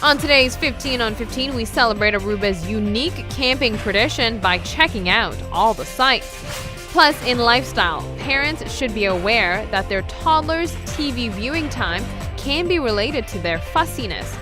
On today's 15 on 15, we celebrate Aruba's unique camping tradition by checking out all the sights. Plus, in lifestyle, parents should be aware that their toddlers' TV viewing time can be related to their fussiness.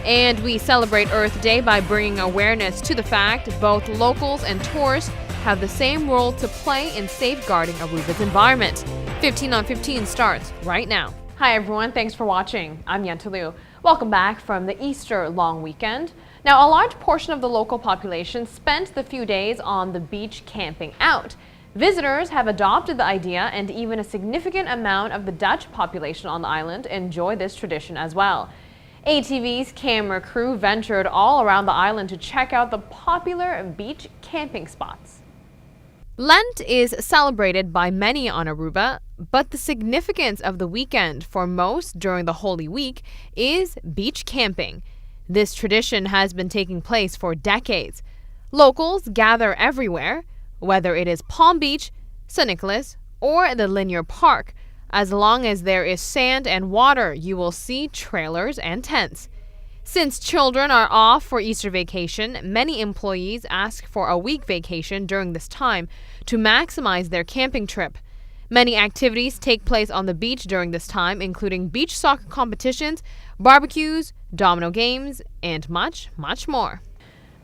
And we celebrate Earth Day by bringing awareness to the fact both locals and tourists have the same role to play in safeguarding Aruba's environment. 15 on 15 starts right now. Hi everyone, thanks for watching. I'm Yentl Lieuw. Welcome back from the Easter long weekend. Now, a large portion of the local population spent the few days on the beach camping out. Visitors have adopted the idea, and even a significant amount of the Dutch population on the island enjoy this tradition as well. ATV's camera crew ventured all around the island to check out the popular beach camping spots. Lent is celebrated by many on Aruba, but the significance of the weekend for most during the Holy Week is beach camping. This tradition has been taking place for decades. Locals gather everywhere, whether it is Palm Beach, St. Nicholas, or the Linear Park. As long as there is sand and water, you will see trailers and tents. Since children are off for Easter vacation, many employees ask for a week vacation during this time to maximize their camping trip. Many activities take place on the beach during this time, including beach soccer competitions, barbecues, domino games, and much, much more.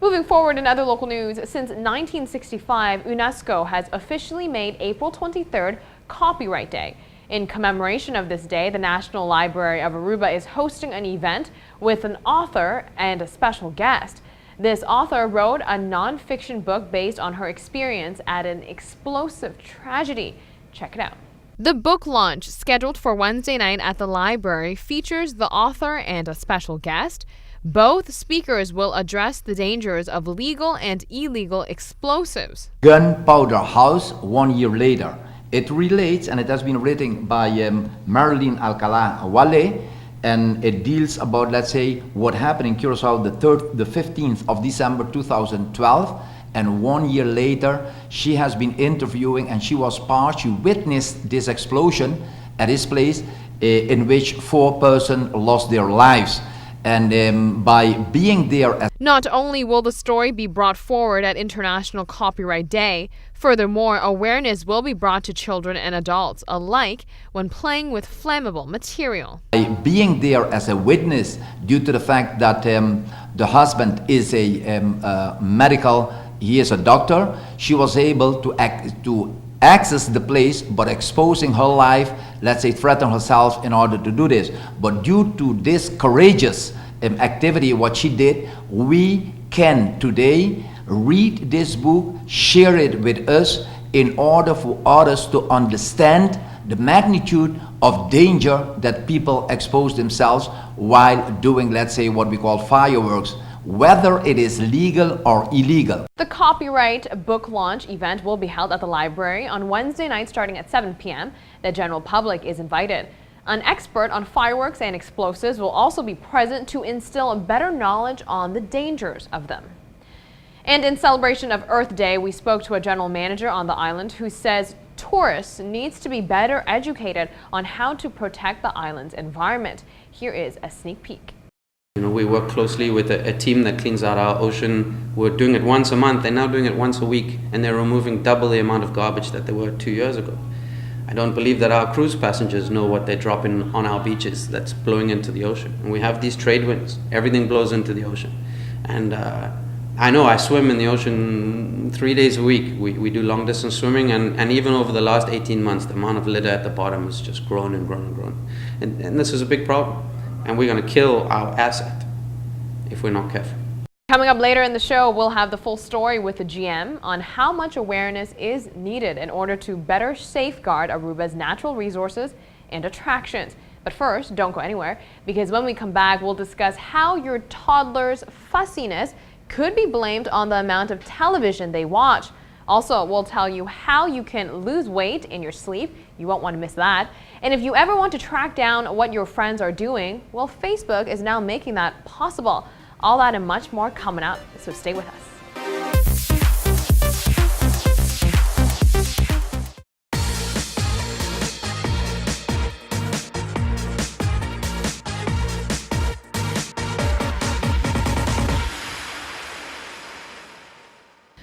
Moving forward in other local news, since 1965, UNESCO has officially made April 23rd Copyright Day. In commemoration of this day, the National Library of Aruba is hosting an event with an author and a special guest. This author wrote a non-fiction book based on her experience at an explosive tragedy. Check it out. The book launch, scheduled for Wednesday night at the library, features the author and a special guest. Both speakers will address the dangers of legal and illegal explosives. Gunpowder House 1 year later. It relates, and it has been written by Marilyn Alcalá Wale, and it deals about, let's say, what happened in Curacao the 15th of December 2012, and 1 year later she has been interviewing, and she witnessed this explosion at this place in which 4 persons lost their lives. And by being there... Not only will the story be brought forward at International Copyright Day, furthermore, awareness will be brought to children and adults alike when playing with flammable material. By being there as a witness, due to the fact that the husband is he is a doctor, she was able to access the place, but exposing her life, let's say, threaten herself in order to do this. But due to this courageous activity, what she did, we can today read this book, share it with us in order for others to understand the magnitude of danger that people expose themselves while doing, let's say, what we call fireworks, whether it is legal or illegal. The copyright book launch event will be held at the library on Wednesday night starting at 7 p.m. The general public is invited. An expert on fireworks and explosives will also be present to instill a better knowledge on the dangers of them. And in celebration of Earth Day, we spoke to a general manager on the island who says tourists needs to be better educated on how to protect the island's environment. Here is a sneak peek. We work closely with a team that cleans out our ocean. We're doing it once a month. They're now doing it once a week, and they're removing double the amount of garbage that they were 2 years ago. I don't believe that our cruise passengers know what they're dropping on our beaches that's blowing into the ocean. And we have these trade winds. Everything blows into the ocean. And I know I swim in the ocean 3 days a week. We do long distance swimming, and even over the last 18 months, the amount of litter at the bottom has just grown and grown and grown. And this is a big problem. And we're going to kill our asset if we're not careful. Coming up later in the show, we'll have the full story with the GM on how much awareness is needed in order to better safeguard Aruba's natural resources and attractions. But first, don't go anywhere, because when we come back, we'll discuss how your toddler's fussiness could be blamed on the amount of television they watch. Also, we'll tell you how you can lose weight in your sleep. You won't want to miss that. And if you ever want to track down what your friends are doing, well, Facebook is now making that possible. All that and much more coming up, so stay with us.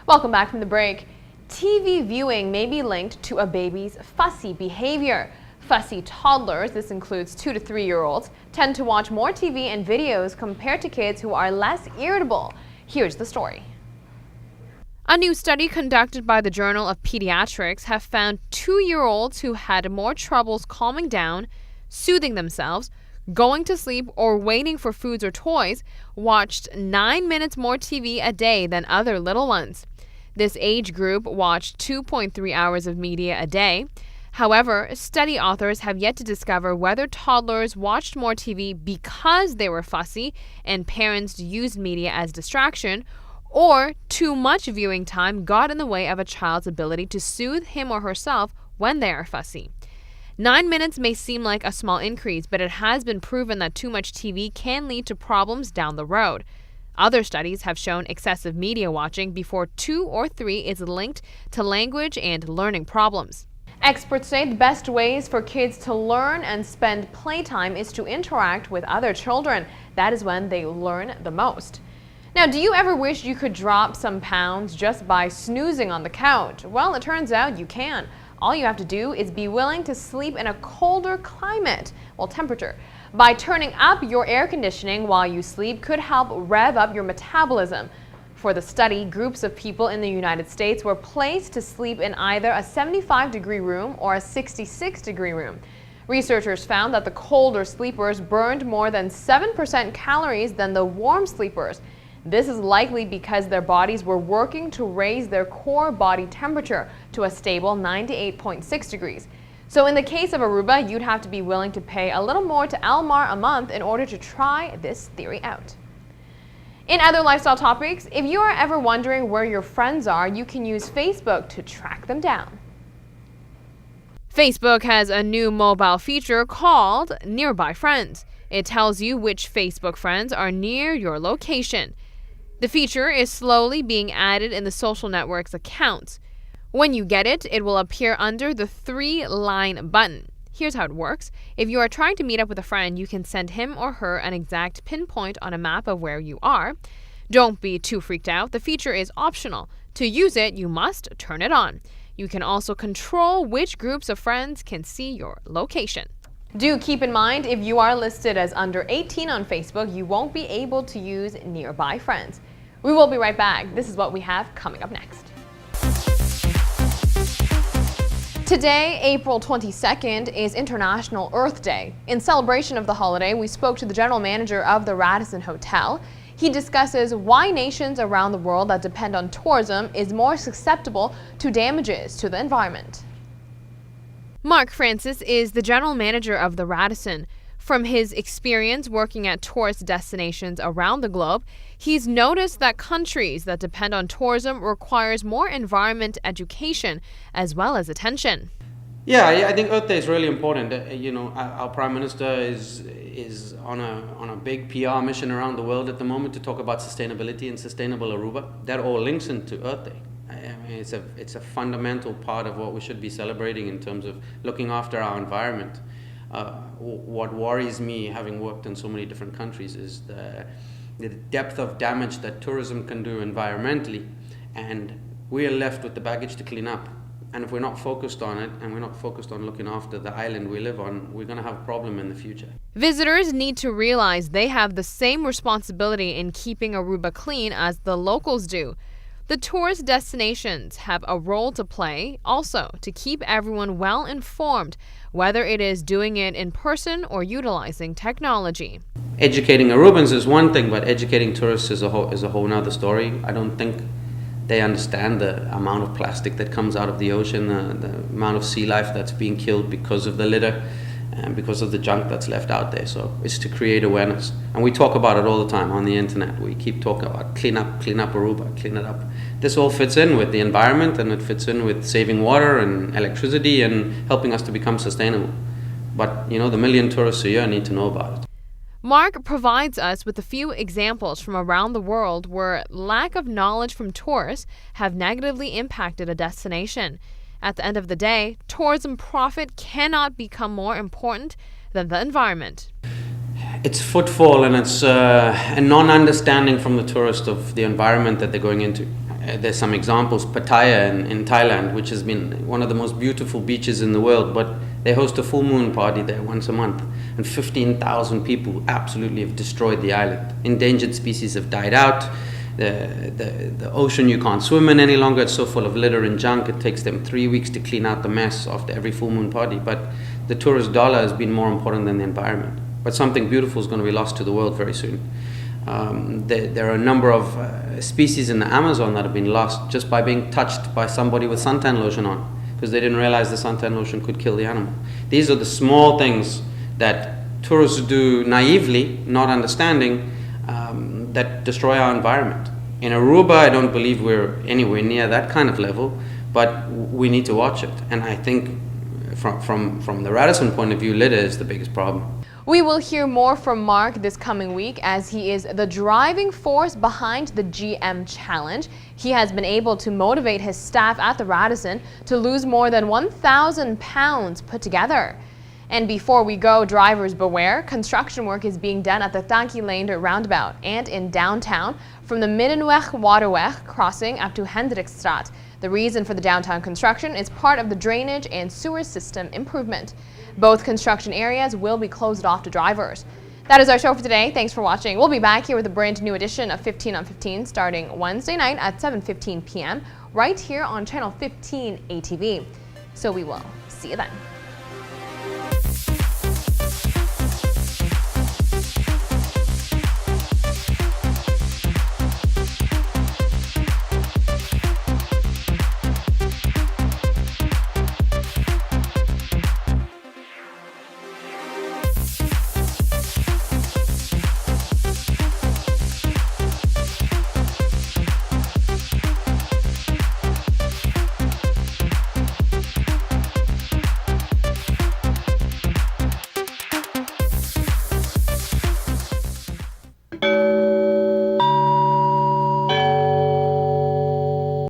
Welcome back from the break. TV viewing may be linked to a baby's fussy behavior. Fussy toddlers, this includes 2 to 3-year-olds, tend to watch more TV and videos compared to kids who are less irritable. Here's the story. A new study conducted by the Journal of Pediatrics have found 2-year-olds who had more troubles calming down, soothing themselves, going to sleep, or waiting for foods or toys watched 9 minutes more TV a day than other little ones. This age group watched 2.3 hours of media a day. However, study authors have yet to discover whether toddlers watched more TV because they were fussy and parents used media as distraction, or too much viewing time got in the way of a child's ability to soothe him or herself when they are fussy. 9 minutes may seem like a small increase, but it has been proven that too much TV can lead to problems down the road. Other studies have shown excessive media watching before 2 or 3 is linked to language and learning problems. Experts say the best ways for kids to learn and spend playtime is to interact with other children. That is when they learn the most. Now, do you ever wish you could drop some pounds just by snoozing on the couch? Well, it turns out you can. All you have to do is be willing to sleep in a colder climate, temperature. By turning up your air conditioning while you sleep could help rev up your metabolism. For the study, groups of people in the United States were placed to sleep in either a 75-degree room or a 66-degree room. Researchers found that the colder sleepers burned more than 7% calories than the warm sleepers. This is likely because their bodies were working to raise their core body temperature to a stable 98.6 degrees. So in the case of Aruba, you'd have to be willing to pay a little more to Almar a month in order to try this theory out. In other lifestyle topics, if you are ever wondering where your friends are, you can use Facebook to track them down. Facebook has a new mobile feature called Nearby Friends. It tells you which Facebook friends are near your location. The feature is slowly being added in the social network's accounts. When you get it, it will appear under the 3-line button. Here's how it works. If you are trying to meet up with a friend, you can send him or her an exact pinpoint on a map of where you are. Don't be too freaked out. The feature is optional. To use it, you must turn it on. You can also control which groups of friends can see your location. Do keep in mind, if you are listed as under 18 on Facebook, you won't be able to use Nearby Friends. We will be right back. This is what we have coming up next. Today, April 22nd, is International Earth Day. In celebration of the holiday, we spoke to the general manager of the Radisson Hotel. He discusses why nations around the world that depend on tourism is more susceptible to damages to the environment. Mark Francis is the general manager of the Radisson. From his experience working at tourist destinations around the globe, he's noticed that countries that depend on tourism requires more environment education as well as attention. Yeah, I think Earth Day is really important. Our Prime Minister is on a big PR mission around the world at the moment to talk about sustainability and sustainable Aruba. That all links into Earth Day. I mean, it's a fundamental part of what we should be celebrating in terms of looking after our environment. What worries me, having worked in so many different countries, is the depth of damage that tourism can do environmentally, and we are left with the baggage to clean up. And if we're not focused on it, and we're not focused on looking after the island we live on, we're going to have a problem in the future. Visitors need to realize they have the same responsibility in keeping Aruba clean as the locals do. The tourist destinations have a role to play also to keep everyone well informed, whether it is doing it in person or utilizing technology. Educating Arubans is one thing, but educating tourists is a whole nother story. I don't think they understand the amount of plastic that comes out of the ocean, the amount of sea life that's being killed because of the litter and because of the junk that's left out there. So it's to create awareness. And we talk about it all the time on the internet. We keep talking about clean up Aruba, clean it up. This all fits in with the environment, and it fits in with saving water and electricity and helping us to become sustainable. But, the million tourists a year need to know about it. Mark provides us with a few examples from around the world where lack of knowledge from tourists have negatively impacted a destination. At the end of the day, tourism profit cannot become more important than the environment. It's footfall, and it's a non-understanding from the tourist of the environment that they're going into. There's some examples, Pattaya in Thailand, which has been one of the most beautiful beaches in the world, but they host a full moon party there once a month, and 15,000 people absolutely have destroyed the island. Endangered species have died out. The ocean you can't swim in any longer. It's so full of litter and junk. It takes them 3 weeks to clean out the mess after every full moon party. But the tourist dollar has been more important than the environment. But something beautiful is going to be lost to the world very soon. There are a number of species in the Amazon that have been lost just by being touched by somebody with suntan lotion on, because they didn't realize the suntan lotion could kill the animal. These are the small things that tourists do naively, not understanding, that destroy our environment. In Aruba, I don't believe we're anywhere near that kind of level, but we need to watch it. And I think from the Radisson point of view, litter is the biggest problem. We will hear more from Mark this coming week, as he is the driving force behind the GM Challenge. He has been able to motivate his staff at the Radisson to lose more than 1,000 pounds put together. And before we go, drivers beware. Construction work is being done at the Tanki Lane roundabout and in downtown from the Middenweg Waterweg crossing up to Hendrikstraat. The reason for the downtown construction is part of the drainage and sewer system improvement. Both construction areas will be closed off to drivers. That is our show for today. Thanks for watching. We'll be back here with a brand new edition of 15 on 15 starting Wednesday night at 7:15 p.m. right here on channel 15 ATV. So we will see you then.